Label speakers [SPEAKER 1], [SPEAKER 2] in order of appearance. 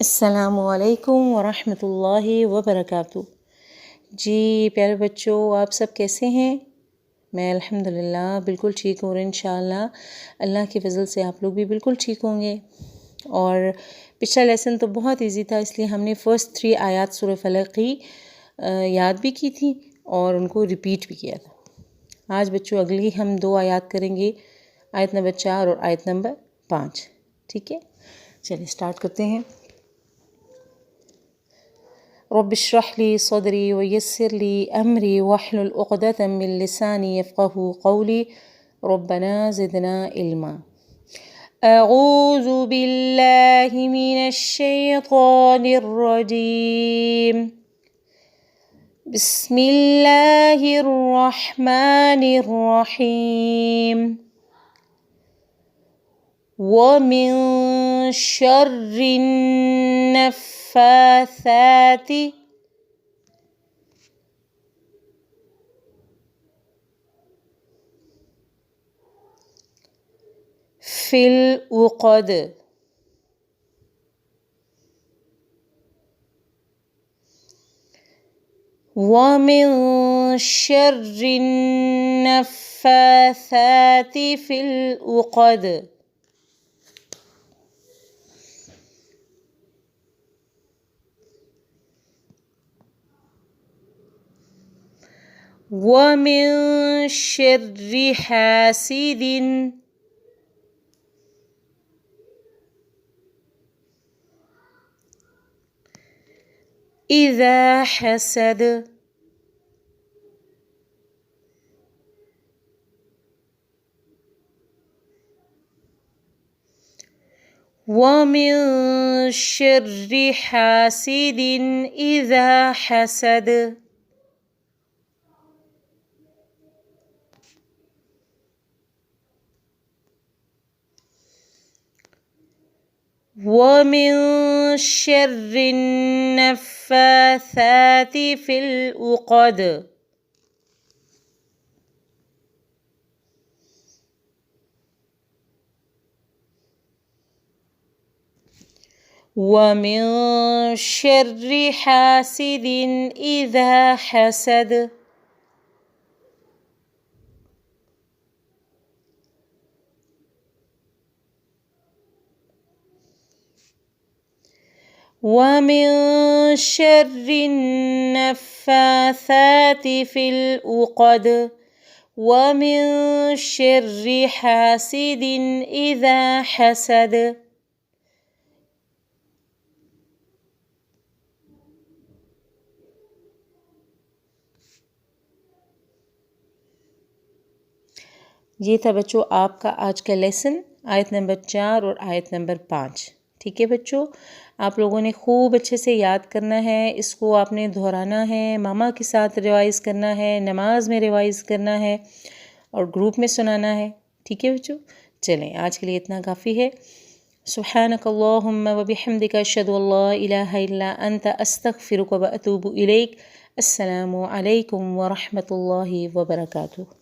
[SPEAKER 1] अस्सलामुअलैकुम वरहमतुल्लाहि वबरकातुहू। जी प्यारे बच्चों, आप सब कैसे हैं? मैं अल्हम्दुलिल्लाह बिल्कुल ठीक हूँ और इंशाअल्लाह अल्लाह की फ़ज़ल से आप लोग भी बिल्कुल ठीक होंगे। और पिछला लेसन तो बहुत इजी था, इसलिए हमने फ़र्स्ट 3 आयात सूरह फलक की याद भी की थी और उनको रिपीट भी किया था। आज बच्चों अगली हम 2 आयात करेंगे, आयत नंबर 4 और आयत नंबर 5। ठीक है, चलिए स्टार्ट करते हैं। रब्बि इश्रह ली सदरी व यस्सिर ली अमरी वहलुल उक़दतम मिन लिसानी यफ़क़हू क़ौली रब्बना ज़िदना इल्मा। अऊज़ु बिल्लाहि मिनश शैतानिर रजीम। बिस्मिल्लाहिर रहमानिर रहीम। वमिन शर्रिन नफ़्फ़ाथाति फिल उक़द। वमिन शर्रिन नफ़्फ़ाथाति फिल उक़द। वमिन शर्रि हासिदिन इज़ा हसद। वमिन शर्रि हासिदिन इज़ा हसद। वमिन शर्रि नफ़्फ़ाथाति फिल उक़द। वमिन शर्रि हासिदिन इज़ा हसद। वमिन शर्रि नफ़्फ़ाथाति फिल उक़द। वमिन शर्रि हासिदिन इज़ा हसद। ये था बच्चों आपका आज का लेसन, आयत नंबर 4 और आयत नंबर 5। ठीक है बच्चों, आप लोगों ने खूब अच्छे से याद करना है, इसको आपने दोहराना है, मामा के साथ रिवाइज़ करना है, नमाज में रिवाइज़ करना है और ग्रुप में सुनाना है। ठीक है बच्चों, चलें आज के लिए इतना काफ़ी है। सुब्हानक अल्लाहुम्मा व बिहम्दिका अशहदु अल्ला इलाहा इल्ला अंता अस्तगफिरुका व अतूबु इलैक। अस्सलामु अलैकुम व रहमतुल्लाहि व बरकातुहू।